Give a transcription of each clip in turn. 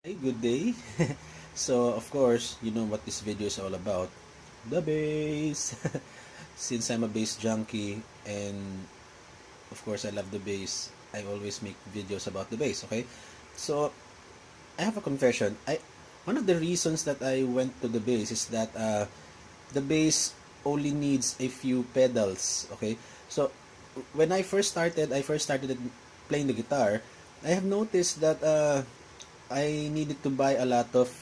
Hey, good day. So, of course, you know what this video is all about. The bass. Since I'm a bass junkie and of course I love the bass, I always make videos about the bass, okay? So, I have a confession. I One of the reasons that I went to the bass is that the bass only needs a few pedals, okay? So, when I first started playing the guitar, I have noticed that I needed to buy a lot of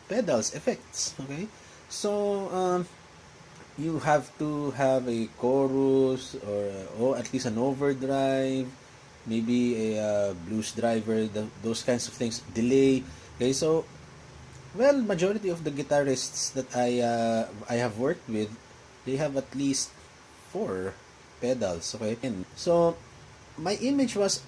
pedals, effects, okay? So, you have to have a chorus or at least an overdrive, maybe a blues driver, those kinds of things, delay. Okay, so, well, majority of the guitarists that I have worked with, they have at least four pedals, okay? And so, my image was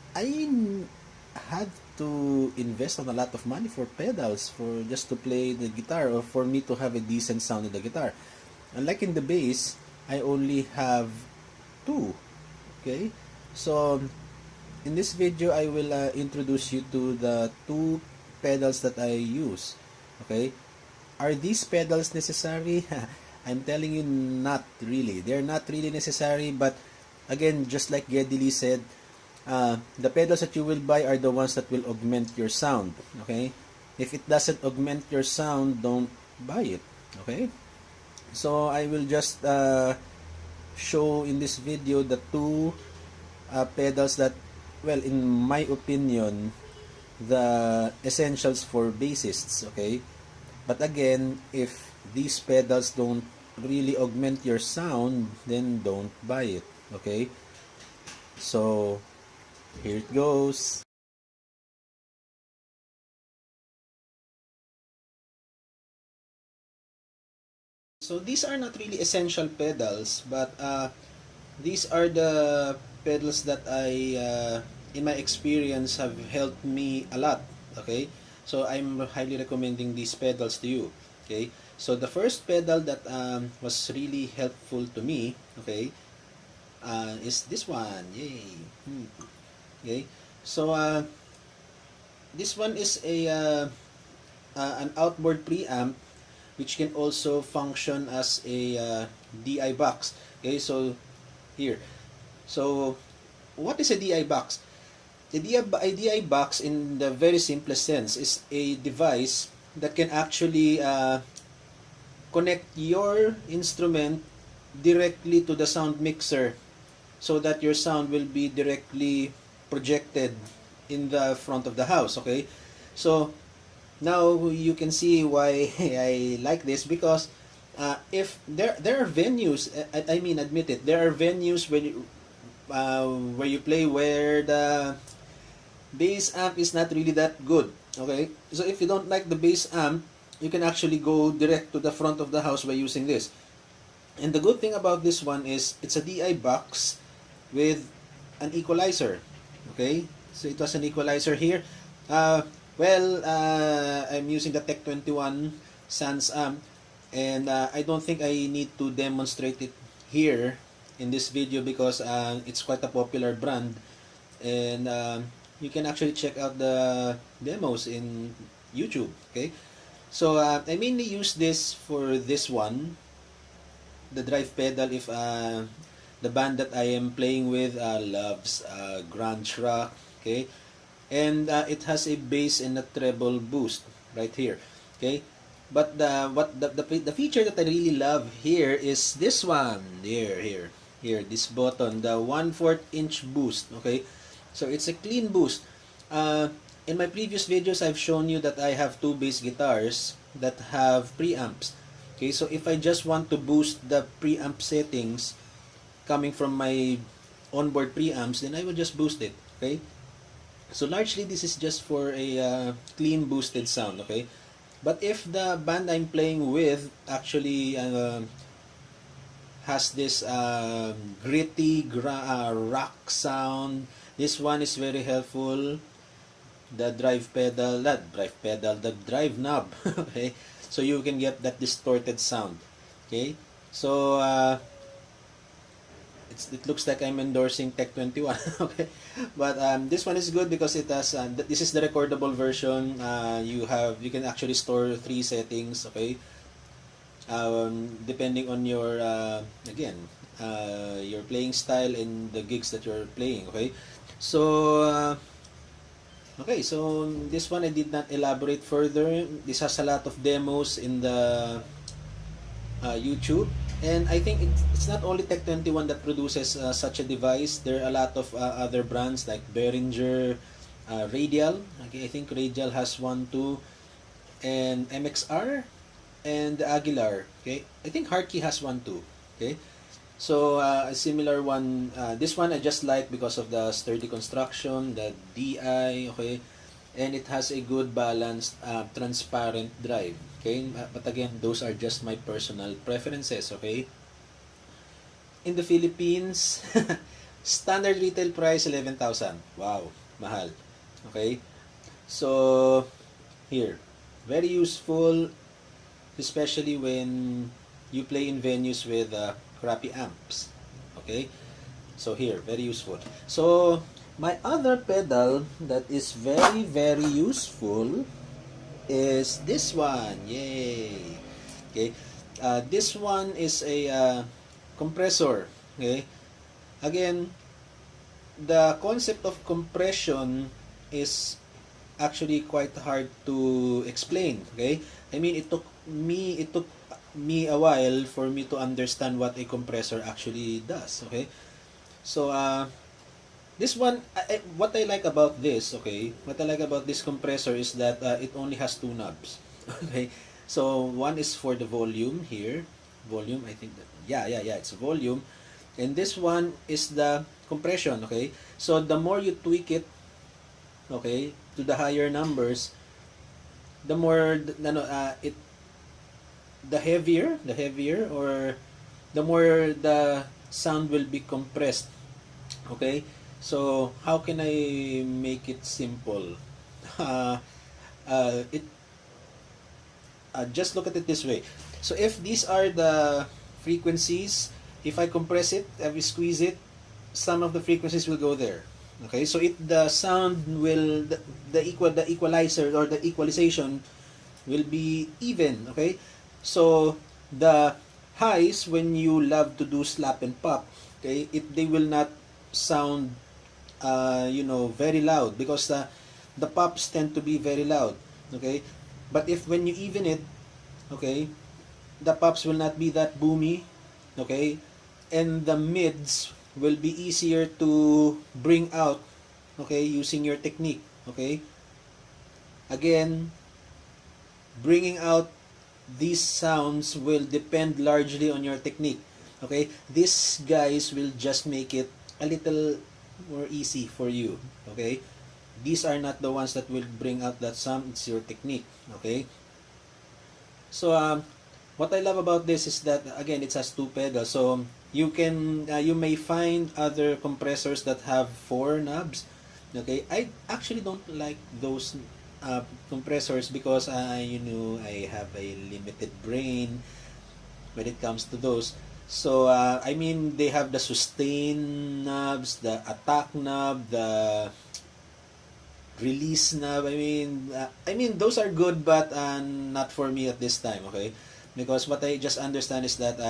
had to invest on a lot of money for pedals for just to play the guitar or for me to have a decent sound in the guitar. Unlike in the bass, I only have two. Okay, so in this video, I will introduce you to the two pedals that I use. Okay, are these pedals necessary? I'm telling you, not really. They're not really necessary, but again, just like Geddy Lee said, the pedals that you will buy are the ones that will augment your sound. Okay? If it doesn't augment your sound, don't buy it. Okay? So I will just show in this video the two pedals that, well, in my opinion, the essentials for bassists. Okay? But again, if these pedals don't really augment your sound, then don't buy it. Okay? So here it goes. So these are not really essential pedals, but these are the pedals that in my experience, have helped me a lot. Okay, so I'm highly recommending these pedals to you. Okay, so the first pedal that was really helpful to me, okay, is this one. Yay! Okay, so this one is an outboard preamp which can also function as a DI box. Okay, so here. So what is a DI box? A DI box, in the very simplest sense, is a device that can actually connect your instrument directly to the sound mixer so that your sound will be directly projected in the front of the house. Okay, so now you can see why I like this, because if there are venues, I mean, admit it, there are venues where you play where the bass amp is not really that good. Okay, so if you don't like the bass amp, you can actually go direct to the front of the house by using this. And the good thing about this one is it's a DI box with an equalizer. Okay, so it was an equalizer here. I'm using the Tech 21 Sans amp, and I don't think I need to demonstrate it here in this video because it's quite a popular brand, and you can actually check out the demos in YouTube. Okay, so I mainly use this for this one, the drive pedal, if the band that I am playing with loves grunge rock. Okay, and it has a bass and a treble boost right here. Okay, but the feature that I really love here is this one here, this button, the 1/4 inch boost. Okay, so it's a clean boost. In my previous videos, I've shown you that I have two bass guitars that have preamps. Okay, so if I just want to boost the preamp settings coming from my onboard preamps, then I will just boost it. Okay, so largely this is just for a clean boosted sound. Okay, but if the band I'm playing with actually has this gritty rock sound, this one is very helpful. The the drive knob. Okay, so you can get that distorted sound. Okay, so it looks like I'm endorsing Tech 21. Okay, but this one is good because it has this is the recordable version. You can actually store 3 settings. Okay, depending on your again your playing style and the gigs that you're playing. Okay, so okay, so this one I did not elaborate further. This has a lot of demos in the YouTube. And I think it's not only Tech 21 that produces such a device. There are a lot of other brands like Behringer, Radial. Okay, I think Radial has one too, and MXR and Aguilar. Okay, I think Harkey has one too. Okay, so a similar one. This one I just like because of the sturdy construction, the DI. Okay, and it has a good balanced transparent drive. Okay, but again, those are just my personal preferences. Okay, in the Philippines, standard retail price 11,000. Wow, mahal. Okay, so here, very useful, especially when you play in venues with crappy amps. Okay, so here, very useful. So my other pedal that is very useful is this one. Yay! Okay, this one is a compressor. Okay, again, the concept of compression is actually quite hard to explain. Okay, I mean it took me a while for me to understand what a compressor actually does. Okay, so this one, what I like about this, okay, what I like about this compressor is that it only has 2 knobs. Okay, so one is for the volume here, volume. I think that yeah, it's volume, and this one is the compression. Okay, so the more you tweak it, okay, to the higher numbers, the more the heavier or the more the sound will be compressed. Okay, so how can I make it simple? uh, it Just look at it this way. So if these are the frequencies, if I compress it, if I squeeze it, some of the frequencies will go there. Okay, so the sound will the equalizer or the equalization will be even. Okay, so the highs, when you love to do slap and pop, okay, they will not sound very loud because the pops tend to be very loud. Okay, but if when you even it, okay, the pops will not be that boomy. Okay, and the mids will be easier to bring out, okay, using your technique. Okay, again, bringing out these sounds will depend largely on your technique. Okay, these guys will just make it a little more easy for you. Okay, these are not the ones that will bring out that sound. It's your technique. Okay, so what I love about this is that again it has 2 pedals, so you may find other compressors that have 4 knobs. Okay, I actually don't like those compressors because I have a limited brain when it comes to those. So I mean, they have the sustain knobs, the attack knob, the release knob. I mean those are good, but not for me at this time. Okay, because what I just understand is that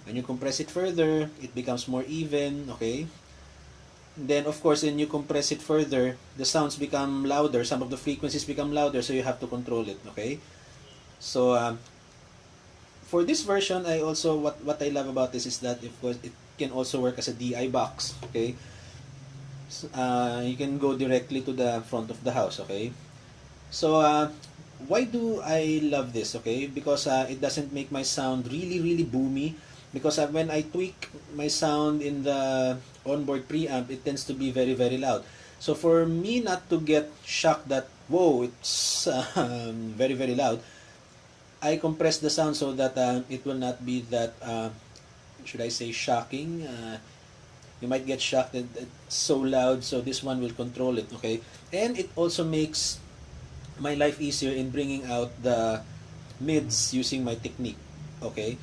when you compress it further, it becomes more even. Okay, then of course when you compress it further, the sounds become louder, some of the frequencies become louder, so you have to control it. Okay, so for this version, I also what I love about this is that of course it can also work as a DI box. Okay, so, you can go directly to the front of the house. Okay, so why do I love this? Okay, because it doesn't make my sound really boomy. Because when I tweak my sound in the onboard preamp, it tends to be very loud. So for me not to get shocked that whoa, it's very loud, I compress the sound so that it will not be that should I say shocking. You might get shocked that it's so loud, so this one will control it. Okay, and it also makes my life easier in bringing out the mids using my technique. Okay,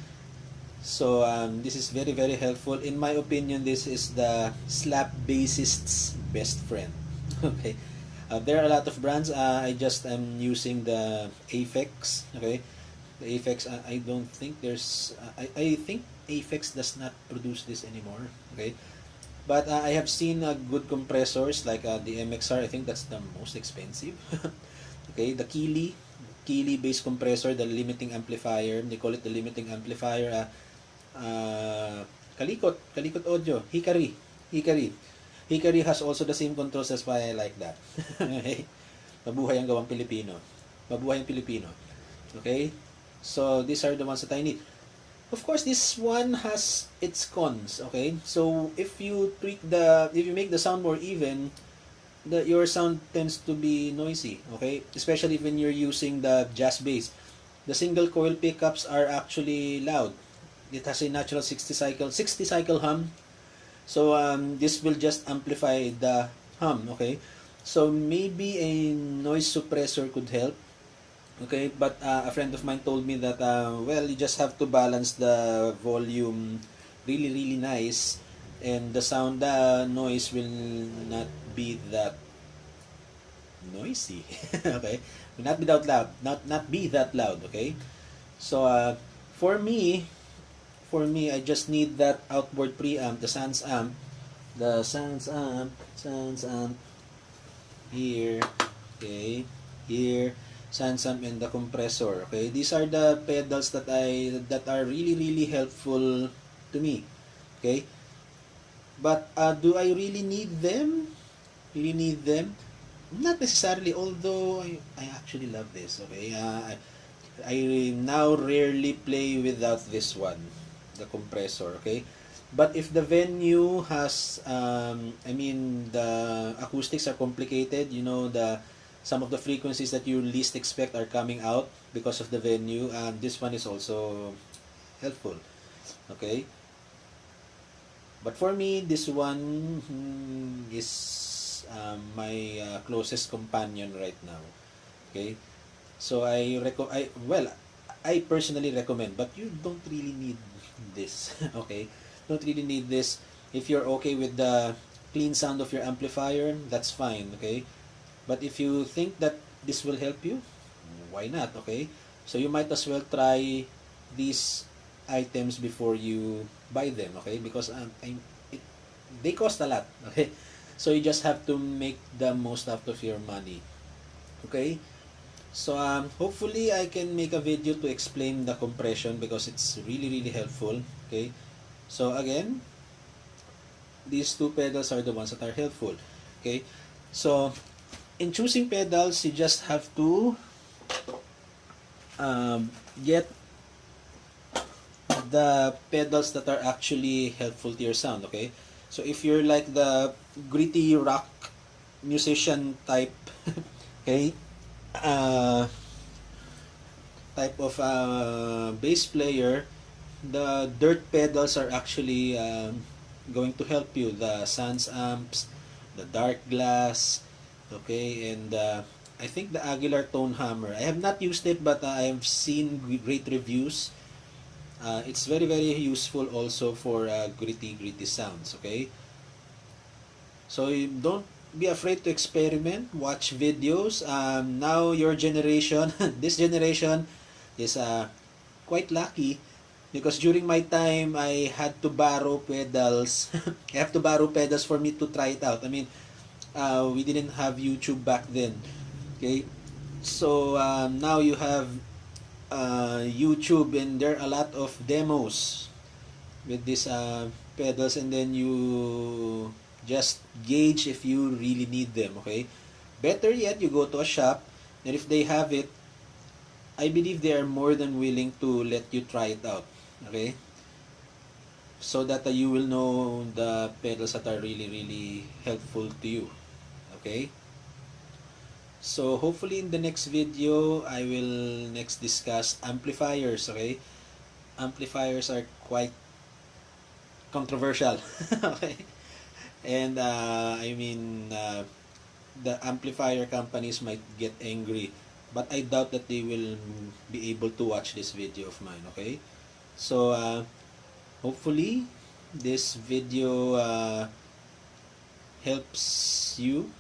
So this is very very helpful. In my opinion, this is the slap bassist's best friend. Okay, there are a lot of brands. I just am using the Aphex. Okay, the Aphex. I don't think there's. I think Aphex does not produce this anymore. Okay, but I have seen good compressors like the MXR. I think that's the most expensive. Okay, the Keeley based compressor, the limiting amplifier. They call it the limiting amplifier. Kalikot Audio, Hikari has also the same controls. That's why I like that. Okay? Mabuhay ang gawang Pilipino. Mabuhay ang Pilipino. Okay? So, these are the ones that I need. Of course, this one has its cons. Okay? So, if you make the sound more even, your sound tends to be noisy. Okay? Especially when you're using the jazz bass. The single coil pickups are actually loud. It has a natural 60 cycle hum. So this will just amplify the hum. Okay, so maybe a noise suppressor could help. Okay, but a friend of mine told me that well, you just have to balance the volume really really nice, and the noise will not be that noisy. Okay, will not be that loud, not be that loud. Okay, so for me, I just need that outboard preamp, the Sans amp here, okay, here, Sans amp and the compressor. Okay, these are the pedals that are really really helpful to me. Okay, but do I really need them? Really need them? Not necessarily. Although I actually love this. Okay, I now rarely play without this one, the compressor. Okay, but if the venue has I mean the acoustics are complicated, you know, the some of the frequencies that you least expect are coming out because of the venue, and this one is also helpful. Okay, but for me this one is my closest companion right now. Okay, so I personally recommend, but you don't really need this. Okay, don't really need this. If you're okay with the clean sound of your amplifier, that's fine. Okay, but if you think that this will help you, why not? Okay, so you might as well try these items before you buy them. Okay, because it, they cost a lot. Okay, so you just have to make the most out of your money. Okay, so hopefully I can make a video to explain the compression because it's really really helpful. Okay, so again, these two pedals are the ones that are helpful. Okay, so in choosing pedals, you just have to get the pedals that are actually helpful to your sound. Okay, so if you're like the gritty rock musician type, okay, uh, type of bass player, the dirt pedals are actually going to help you. The Sans amps, the dark glass, okay, and I think the Aguilar tone hammer. I have not used it, but I have seen great reviews. It's very very useful also for gritty sounds. Okay, so you don't be afraid to experiment. Watch videos. Now your generation, this generation, is quite lucky because during my time I had to borrow pedals. I have to borrow pedals for me to try it out. I mean, we didn't have YouTube back then. Okay, so now you have YouTube, and there are a lot of demos with these pedals, and then you just gauge if you really need them. Okay, better yet, you go to a shop, and if they have it, I believe they are more than willing to let you try it out. Okay, so that you will know the pedals that are really really helpful to you. Okay, so hopefully in the next video I will next discuss amplifiers. Okay, amplifiers are quite controversial. Okay, and I mean the amplifier companies might get angry, but I doubt that they will be able to watch this video of mine. Okay, so Hopefully this video helps you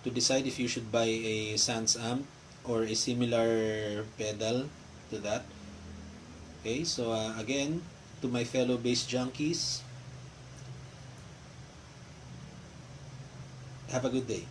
to decide if you should buy a Sans amp or a similar pedal to that. Okay, so again, to my fellow bass junkies, have a good day.